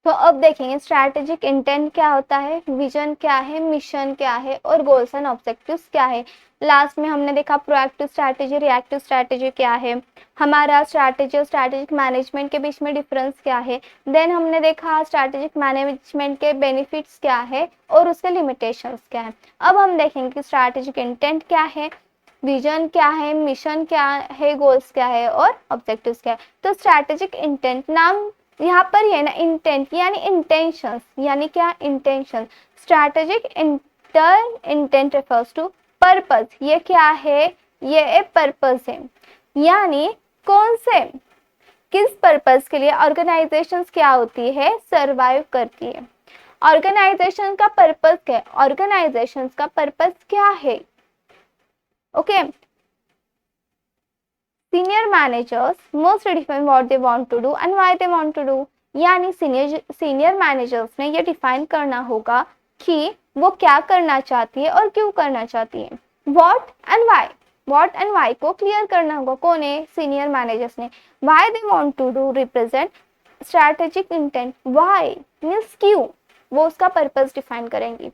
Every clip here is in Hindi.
तो अब देखेंगे स्ट्रैटेजिक इंटेंट क्या होता है, विजन क्या है, मिशन क्या है और गोल्स एंड ऑब्जेक्टिव्स क्या है। लास्ट में हमने देखा प्रोएक्टिव स्ट्रैटेजी, रिएक्टिव स्ट्रैटेजी क्या है, हमारा स्ट्रैटेजी और स्ट्रैटेजिक मैनेजमेंट के बीच में डिफरेंस क्या है। देन हमने देखा स्ट्रैटेजिक मैनेजमेंट के बेनिफिट्स क्या है और उसके लिमिटेशंस क्या है। अब हम देखेंगे कि स्ट्रैटेजिक इंटेंट क्या है, विजन क्या है, मिशन क्या है, गोल्स क्या है और ऑब्जेक्टिव्स क्या है। तो स्ट्रैटेजिक इंटेंट नाम यहाँ पर ये ना, इंटेंट यानी इंटेंशंस, यानी क्या, intention. Strategic intent refers to purpose, ये क्या है, ये एक पर्पस है, यानी कौन से, किस पर्पस के लिए ऑर्गेनाइजेशंस क्या होती है, सरवाइव करती है। ऑर्गेनाइजेशन का पर्पस क्या है, ऑर्गेनाइजेशंस का पर्पस क्या है। Okay, senior managers must define what they want to do and why they want to do, यानी सीनियर मैनेजर्स ने ये डिफाइन करना होगा कि वो क्या करना चाहती है और क्यों करना चाहती है। व्हाट एंड वाई को क्लियर करना होगा, कौन है, सीनियर मैनेजर्स ने। Why they want to do represent strategic intent, why means क्यों, वो उसका पर्पस डिफाइन करेंगी।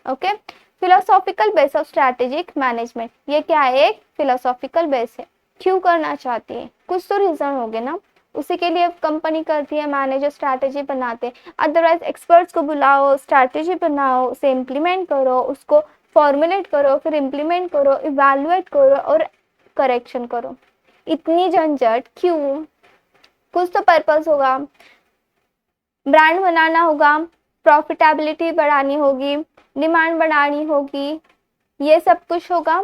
Okay, philosophical base of strategic management, ये क्या है, एक फिलोसॉफिकल बेस है। क्यों करना चाहती है, कुछ तो रीजन होंगे ना, उसी के लिए कंपनी करती है, मैनेजर स्ट्रैटेजी बनाते हैं। अदरवाइज एक्सपर्ट्स को बुलाओ, स्ट्रैटेजी बनाओ, उसे इम्प्लीमेंट करो, उसको फॉर्मुलेट करो, फिर इम्प्लीमेंट करो, इवैल्यूएट करो और करेक्शन करो। इतनी झंझट क्यों, कुछ तो पर्पस होगा। ब्रांड बनाना होगा, प्रॉफिटेबिलिटी बढ़ानी होगी, डिमांड बढ़ानी होगी, ये सब कुछ होगा।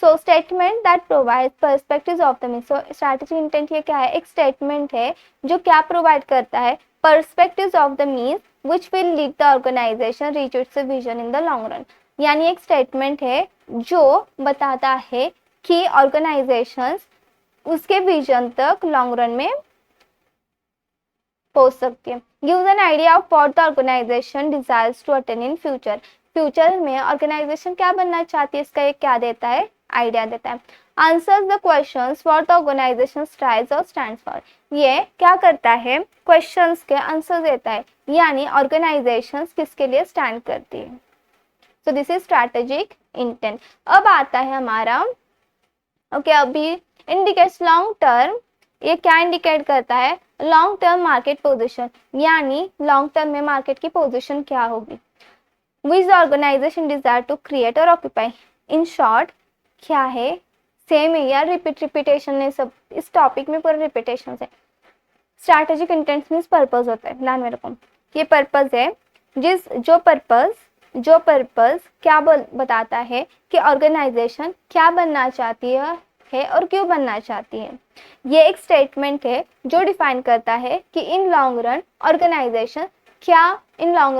So statement that provide perspectives of the means, strategic intent ये क्या है, एक स्टेटमेंट है जो क्या प्रोवाइड करता है, perspectives of the means which will lead the organization reach its vision in the long run, यानी एक स्टेटमेंट है जो बताता है कि ऑर्गेनाइजेशन उसके विजन तक लॉन्ग रन में पहुंच सकती है। Gives an idea of what the organization desires to attain in future, future में ऑर्गेनाइजेशन क्या बनना चाहती है, इसका एक क्या देता है, आइडिया देता है। Answers the questions what the organization strives और स्टैंड्स फॉर, ये क्या करता है, क्वेश्चंस के आंसर देता है, यानी ऑर्गेनाइजेशन किसके लिए स्टैंड करती है। So this is strategic intent. अब आता है हमारा ओके, अभी इंडिकेट्स लॉन्ग टर्म, ये क्या इंडिकेट करता है, लॉन्ग टर्म मार्केट पोजीशन, यानी लॉन्ग टर्म में मार्केट की पोजीशन क्या होगी। विच ऑर्गेनाइजेशन डिजायर टू क्रिएट और ऑक्यूपाई, इन शॉर्ट क्या है, सेम है यार, रिपीटेशन है सब, इस टॉपिक में पूरा रिपीटेशन है। स्ट्रैटेजिक इंटेंट मीन्स पर्पस होता है, ध्यान में रखो, ये पर्पस है, जो पर्पस क्या बताता है कि ऑर्गेनाइजेशन क्या बनना चाहती है और क्यों बनना चाहती है। ये एक स्टेटमेंट है जो डिफाइन करता है कि इन लॉन्ग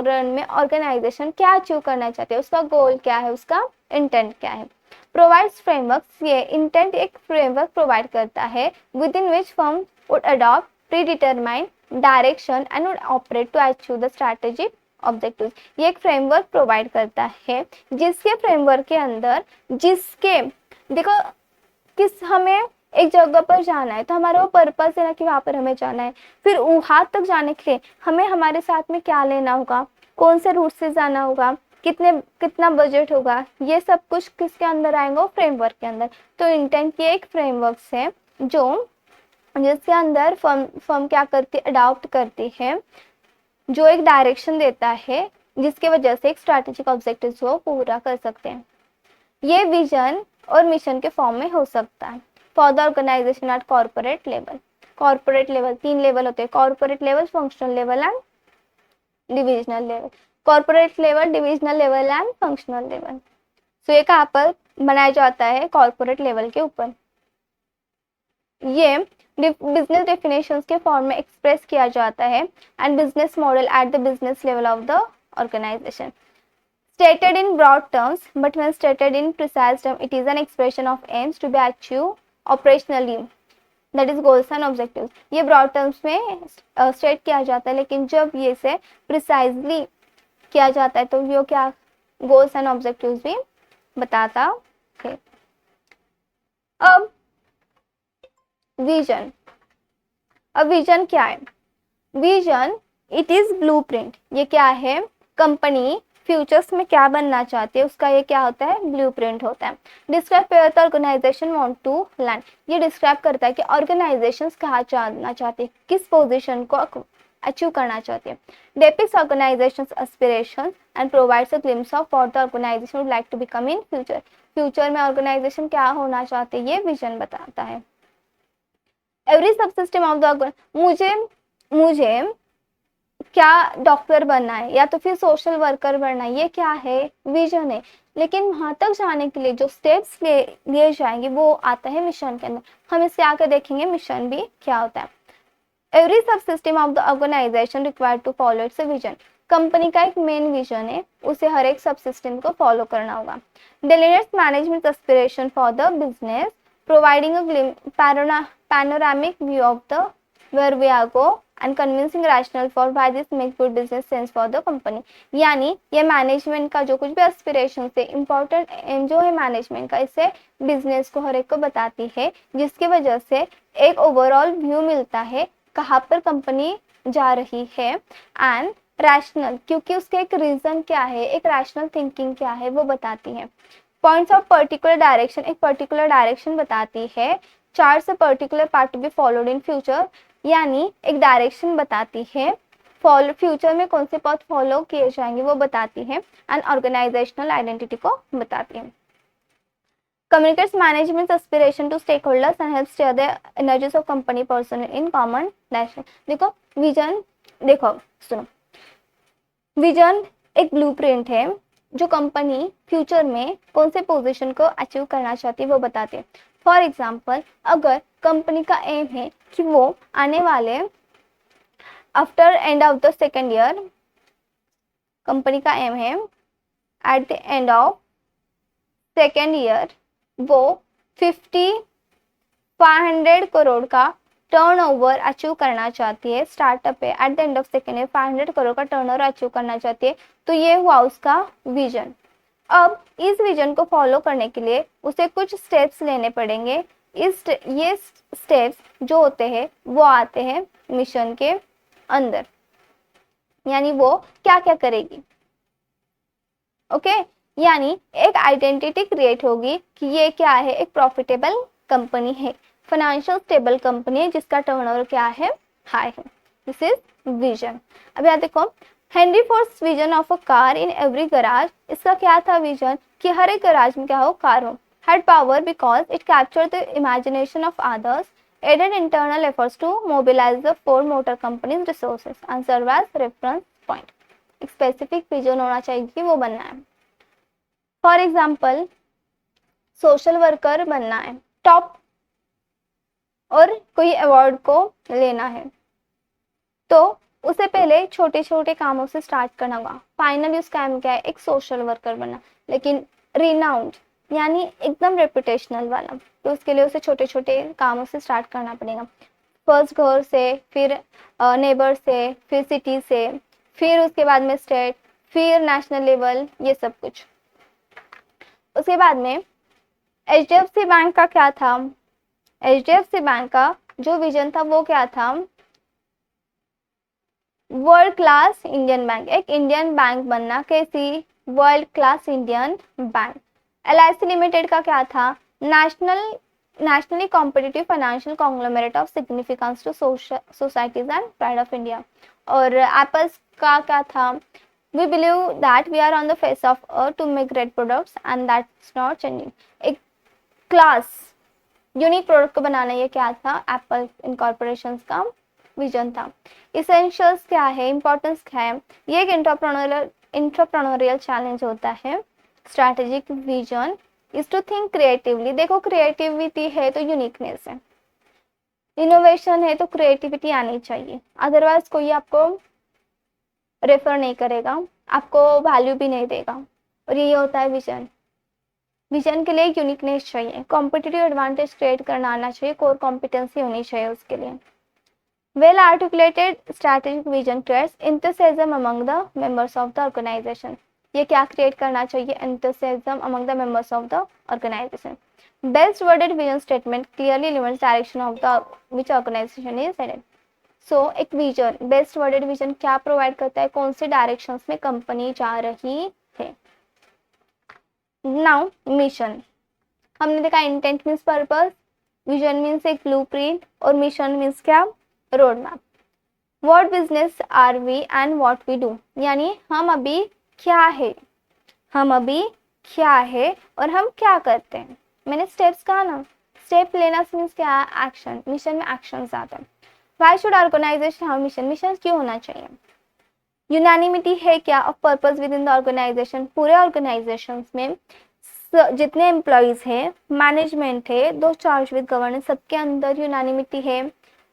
रन में ऑर्गेनाइजेशन क्या अचीव करना चाहती है, उसका गोल क्या है, उसका इंटेंट क्या है। प्रोवाइड्स फ्रेमवर्क, ये इंटेंट एक फ्रेमवर्क प्रोवाइड करता है within which firm would adopt predetermined direction and would operate to achieve the strategic objectives. ये एक फ्रेमवर्क प्रोवाइड करता है जिसके फ्रेमवर्क के अंदर, जिसके देखो किस, हमें एक जगह पर जाना है तो हमारा वो पर्पस है ना कि वहां पर हमें जाना है, फिर वहां तक जाने के लिए हमें हमारे साथ में क्या लेना होगा, कौन से रूट से जाना होगा, कितना बजट होगा, ये सब कुछ किसके अंदर आएगा, फ्रेमवर्क के अंदर। तो इंटेंट ये एक फ्रेमवर्क है जो जिसके अंदर फर्म क्या करती है, अडॉप्ट करती है, जो एक डायरेक्शन देता है जिसकी वजह से एक स्ट्रैटेजिक ऑब्जेक्टिव्स को पूरा कर सकते हैं। ये विजन और मिशन के फॉर्म में हो सकता है for the organization at corporate level. Corporate level 3 level होते हैं, corporate level, functional level and divisional level. Corporate level, divisional level and functional level. So ये कहाँ पर बनाया जाता है, कॉर्पोरेट लेवल के ऊपर। ये बिजनेस डेफिनेशंस के फॉर्म में एक्सप्रेस किया जाता है and business model at the business level of the organization. Stated in broad terms, but when stated in precise terms, it is an expression of aims to be achieved operationally. That is goals and objectives. ये broad terms में state किया जाता है, लेकिन जब ये से precisely किया जाता है तो ये क्या goals and objectives भी बताता है। अब विजन क्या है, विजन इट इज ब्लूप्रिंट, ये क्या है, कंपनी फ्यूचर्स में क्या बनना चाहती है उसका ये क्या होता है, ब्लूप्रिंट होता है। Describe where the organization want to land, ये डिस्क्राइब करता है कि ऑर्गेनाइजेशंस कहाँ जाना चाहती है, किस पोजीशन को अचीव करना चाहती है। Depicts organization's aspirations and provides a glimpse of what the organization would like to become in future, future में ऑर्गेनाइजेशन क्या होना चाहती है ये विजन बताता है। एवरी सबसिस्टम ऑफ द, मुझे क्या डॉक्टर बनना है या तो फिर सोशल वर्कर बनना है, ये क्या है, विजन है। लेकिन वहां तक जाने के लिए जो स्टेप्स लिए जाएंगे वो आता है मिशन के अंदर। हम इससे आकर देखेंगे मिशन भी क्या होता है। Every subsystem of the organization required to follow its vision, company का एक मेन विजन है, उसे हर एक सब सिस्टम को फॉलो करना होगा। Delineates management aspiration for the business, providing a panoramic view of the where we are go and convincing rationale for why this makes good business sense for the company। यानी ये मैनेजमेंट का जो कुछ भी एस्पिरेशन से इम्पोर्टेंट एम जो है मैनेजमेंट का, इससे बिजनेस को हर एक को बताती है, जिसकी वजह से एक ओवरऑल व्यू मिलता है कहाँ पर कंपनी जा रही है। एंड रैशनल, क्योंकि उसके एक रीजन क्या है, एक रैशनल थिंकिंग क्या है वो बताती है। पॉइंट्स ऑफ पर्टिकुलर डायरेक्शन, एक पर्टिकुलर डायरेक्शन बताती है। Charts a particular part to be followed in future, यानी एक डायरेक्शन बताती है, फॉलो फ्यूचर में कौन से पथ फॉलो किए जाएंगे वो बताती है। एंड ऑर्गेनाइजेशनल आइडेंटिटी को बताती है। Communicates management aspiration to stakeholders and help steer the energies of company personnel in common direction. देखो विजन, देखो सुनो, विजन एक ब्लूप्रिंट है जो कंपनी फ्यूचर में कौन से पोजीशन को अचीव करना चाहती है वो बताते हैं। फॉर एग्जाम्पल, अगर कंपनी का एम है कि वो आने वाले after end of the second year, company का एम है at the end of second year वो 500 करोड़ का टर्नओवर अचीव करना चाहती है, स्टार्टअप है at the end of second year 500 crore का टर्नओवर अचीव करना चाहती है, तो ये हुआ उसका विजन। अब इस विजन को फॉलो करने के लिए उसे कुछ स्टेप्स लेने पड़ेंगे। ये स्टेप्स जो होते हैं वो आते हैं मिशन के अंदर, यानी वो क्या क्या करेगी। ओके, यानी एक आइडेंटिटी क्रिएट होगी कि ये क्या है, एक प्रॉफिटेबल कंपनी है, फाइनेंशियल स्टेबल कंपनी है जिसका टर्नओवर क्या है, हाई है। This is vision. अब यहाँ देखो, Henry Fords vision of a car in every garage, इसका क्या था विजन कि हर एक गराज में क्या हो, कार हो। Had power because it captured the imagination of others, aided internal efforts to mobilize the four motor companies resources and serve as reference point। एक स्पेसिफिक विजन होना चाहिए कि वो बनना है। फॉर एग्जाम्पल, सोशल वर्कर बनना है टॉप और कोई अवार्ड को लेना है, तो उसे पहले छोटे छोटे कामों से स्टार्ट करना होगा। फाइनली उसका एम क्या है, एक सोशल वर्कर बनना, लेकिन रिनाउंड यानी एकदम रेपुटेशनल वाला, तो उसके लिए उसे छोटे छोटे कामों से स्टार्ट करना पड़ेगा। फर्स्ट घर से, फिर नेबर से, फिर सिटी से, फिर उसके बाद में स्टेट, फिर नेशनल लेवल, ये सब कुछ। उसके बाद में HDFC बैंक का क्या था, HDFC बैंक का जो विजन था वो क्या था, वर्ल्ड क्लास इंडियन बैंक, एक इंडियन बैंक बनना, कैसी, world class Indian bank. LIC limited का क्या था, nationally competitive financial conglomerate of significance to societies and pride of India. और एप्पल्स का क्या था, we believe that we are on the face of earth to make great products and that's not changing. एक क्लास यूनिक प्रोडक्ट को बनाना, ये क्या था, एप्पल इनकॉर्पोरेशन का विजन था। इसेंशियल्स क्या है, इंपॉर्टेंस क्या है, ये एक इंटरप्रेन्योरियल चैलेंज होता है। Strategic vision is to think creatively, देखो क्रिएटिविटी है तो यूनिकनेस है, इनोवेशन है तो क्रिएटिविटी आनी चाहिए, अदरवाइज कोई आपको रेफर नहीं करेगा, आपको वैल्यू भी नहीं देगा। और ये होता है विजन। विजन के लिए यूनिकनेस चाहिए, कॉम्पिटिटिव एडवांटेज क्रिएट करना आना चाहिए, कोर कॉम्पिटेंसी होनी चाहिए उसके लिए। Well articulated strategic vision creates enthusiasm among the members of the organization, ये क्या क्रिएट करना चाहिए, enthusiasm among the members of the organization. Best worded vision statement clearly limits direction of the which organization is headed. So एक विजन, बेस्ट वर्डेड विजन क्या प्रोवाइड करता है, कौन से डायरेक्शंस में कंपनी जा रही है। नाउ मिशन, हमने देखा intent means purpose, vision means एक ब्लूप्रिंट और मिशन मीन्स क्या, road map. What business are we and what we do, यानी हम अभी क्या है, हम अभी क्या है और हम क्या करते हैं। मैंने स्टेप्स कहा ना, स्टेप लेना मीन्स क्या है, एक्शन। मिशन में एक्शन आता है। Why should organization have mission, mission क्यों होना चाहिए। यूनानिमिटी है क्या of purpose within the organization, पूरे ऑर्गेनाइजेशन में जितने एम्प्लॉयज हैं, मैनेजमेंट है, दो चार्ज विद गवर्नेंस, सबके अंदर यूनानिमिटी है,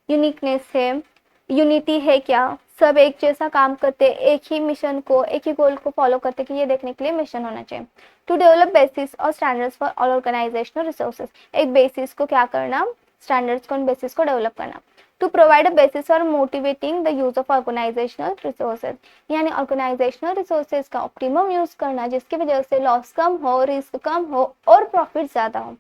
यूनिकनेस है, यूनिटी है क्या, सब एक जैसा काम करते, एक ही मिशन को, एक ही गोल को फॉलो करते कि ये देखने के लिए मिशन होना चाहिए। टू डेवलप बेसिस और standards for all organizational resources, एक बेसिस को क्या करना, स्टैंडर्ड्स को, बेसिस को डेवलप करना। To provide a basis for motivating the use of organizational resources, यानी ऑर्गेनाइजेशनल रिसोर्सेज का ऑप्टिमम यूज करना जिसकी वजह से लॉस कम हो, रिस्क कम हो और प्रॉफिट ज्यादा हो।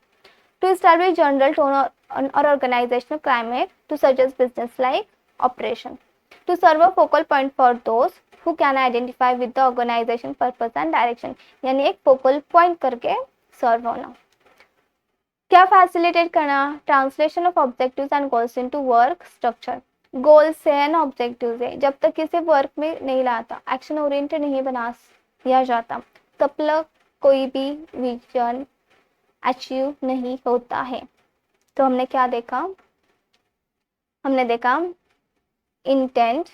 टू एस्टैब्लिश जनरल टोन और organizational climate to suggest business like operation. To serve a focal point for those who can identify with the organization purpose and direction, यानी एक फोकल पॉइंट करके सर्व होना। क्या फैसिलिटेट करना, translation of objectives and goals into work structure. Goals है एंड ऑब्जेक्टिव्स है, जब तक किसी वर्क में नहीं लाता, एक्शन ओरिएंटेड नहीं बना दिया जाता, तब तक कोई भी विजन अचीव नहीं होता है। तो हमने क्या देखा, हमने देखा इंटेंट,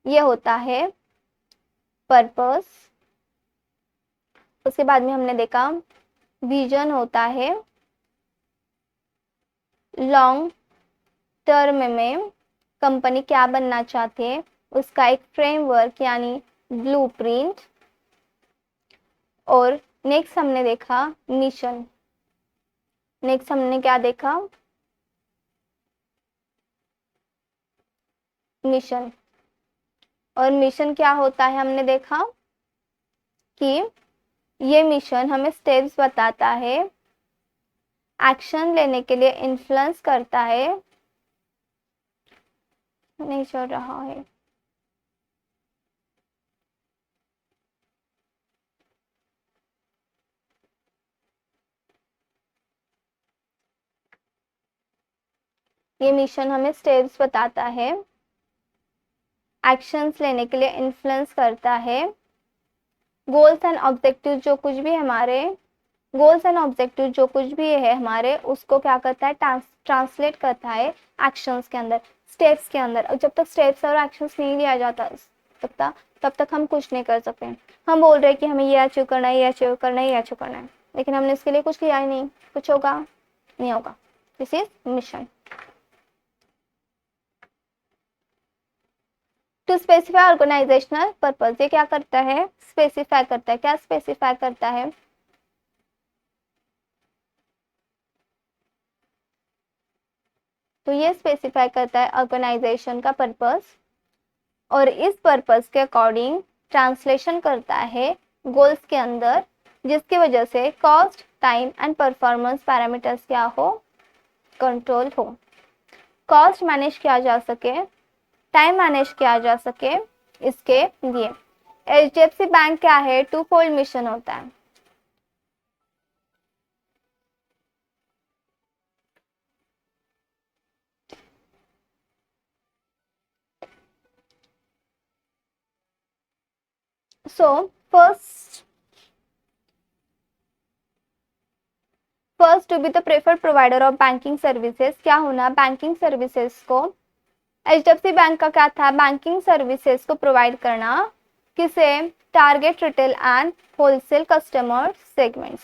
ये होता है पर्पस। उसके बाद में हमने देखा विजन होता है लॉन्ग टर्म में कंपनी क्या बनना चाहती है, उसका एक फ्रेमवर्क यानी ब्लूप्रिंट। और नेक्स्ट हमने देखा मिशन, नेक्स्ट हमने क्या देखा, मिशन। और मिशन क्या होता है, हमने देखा कि ये मिशन हमें स्टेप्स बताता है, एक्शन लेने के लिए इन्फ्लुएंस करता है, नहीं चल रहा है, ये मिशन हमें स्टेप्स बताता है, एक्शंस लेने के लिए इन्फ्लुएंस करता है, गोल्स एंड ऑब्जेक्टिव जो कुछ भी हमारे गोल्स एंड ऑब्जेक्टिव जो कुछ भी है हमारे, उसको क्या करता है, ट्रांसलेट करता है एक्शंस के अंदर, स्टेप्स के अंदर। और जब तक स्टेप्स और एक्शंस नहीं लिया जाता तब तक हम कुछ नहीं कर सकते। हम बोल रहे हैं कि हमें ये अचीव करना है, ये अचीव करना है, ये अचीव करना है, लेकिन हमने इसके लिए कुछ किया ही नहीं, कुछ होगा नहीं होगा। This is mission. To specify organizational purpose, ये क्या करता है, स्पेसिफाई करता है। क्या स्पेसिफाई करता है, तो ये स्पेसिफाई करता है ऑर्गेनाइजेशन का पर्पस और इस पर्पस के अकॉर्डिंग ट्रांसलेशन करता है गोल्स के अंदर, जिसकी वजह से cost, time and performance parameters क्या हो, कंट्रोल हो, कॉस्ट मैनेज किया जा सके, टाइम मैनेज किया जा सके। इसके लिए एचडीएफसी बैंक क्या है, टू फोल्ड मिशन होता है। So first to be the preferred provider of banking services, क्या होना, बैंकिंग सर्विसेज को, एचडीएफसी बैंक का क्या था, बैंकिंग सर्विसेज को प्रोवाइड करना, किसे, target retail and wholesale customer segments.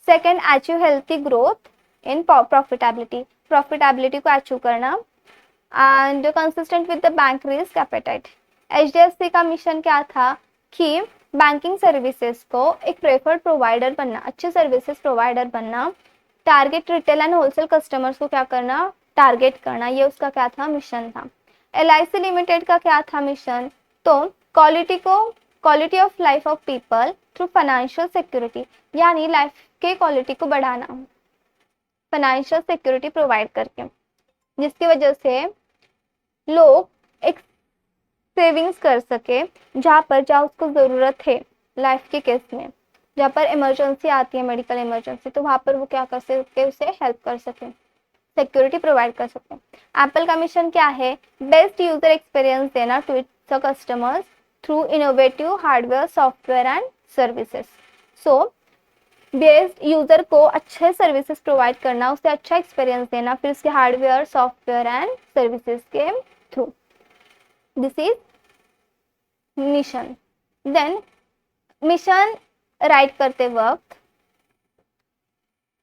Second, achieve healthy growth in profitability, profitability को अचीव करना and consistent with the bank risk appetite. HDFC का मिशन क्या था कि बैंकिंग सर्विसेज को एक प्रेफर्ड प्रोवाइडर बनना, अच्छे सर्विसेज प्रोवाइडर बनना, target retail and wholesale customers को क्या करना, टारगेट करना, ये उसका क्या था, मिशन था। एलआईसी लिमिटेड का क्या था मिशन, तो quality of life of people through financial security, यानी लाइफ के क्वालिटी को बढ़ाना फाइनेंशियल सिक्योरिटी प्रोवाइड करके, जिसकी वजह से लोग एक सेविंग्स कर सके, जहाँ उसको ज़रूरत है लाइफ के केस में, जहाँ पर इमरजेंसी आती है, मेडिकल इमरजेंसी, तो वहाँ पर वो क्या कर सके, उसे हेल्प कर सके, सिक्योरिटी प्रोवाइड कर सकते हैं। एप्पल का मिशन क्या है? बेस्ट यूजर एक्सपीरियंस देना to its customers through innovative hardware, software and services. So best user को अच्छे सर्विसेज प्रोवाइड करना, उसे अच्छा एक्सपीरियंस देना, फिर उसके हार्डवेयर, सॉफ्टवेयर एंड सर्विसेज के through. This is mission. Then mission write करते वक्त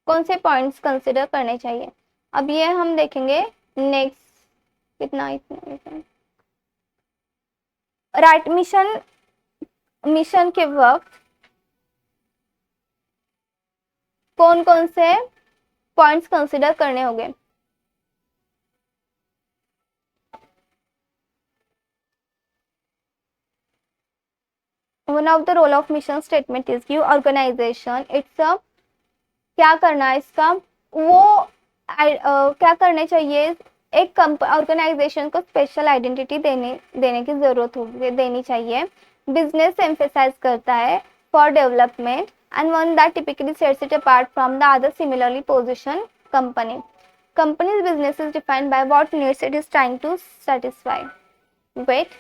कौन से पॉइंट्स कंसिडर करने चाहिए, अब ये हम देखेंगे नेक्स्ट। कितना इतना राइट मिशन के वक्त कौन कौन से पॉइंट्स कंसिडर करने होंगे? One of the role of mission statement is की ऑर्गेनाइजेशन इट्स क्या करना है इसका, वो क्या करने चाहिए, एक ऑर्गेनाइजेशन को स्पेशल आइडेंटिटी देने की जरूरत होगी, देनी चाहिए। बिजनेस एम्फेसाइज करता है for development and one that typically sets it apart from the other similarly position company. Company's business is defined by what needs it is trying to satisfy. Wait.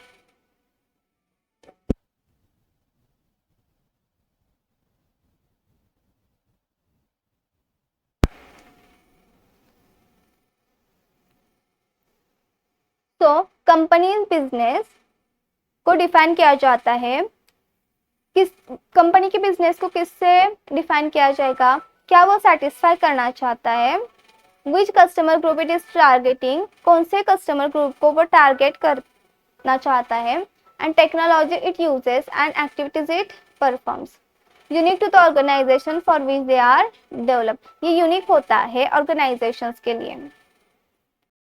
तो कंपनीज बिजनेस को डिफाइन किया जाता है, किस कंपनी के बिजनेस को किससे डिफाइन किया जाएगा, क्या वो सेटिस्फाई करना चाहता है, which customer group it is targeting, कौन से कस्टमर ग्रुप को वो टारगेट करना चाहता है, and technology it uses and activities it performs, unique to the organization for which they are develop. ये यूनिक होता है ऑर्गेनाइजेशंस के लिए।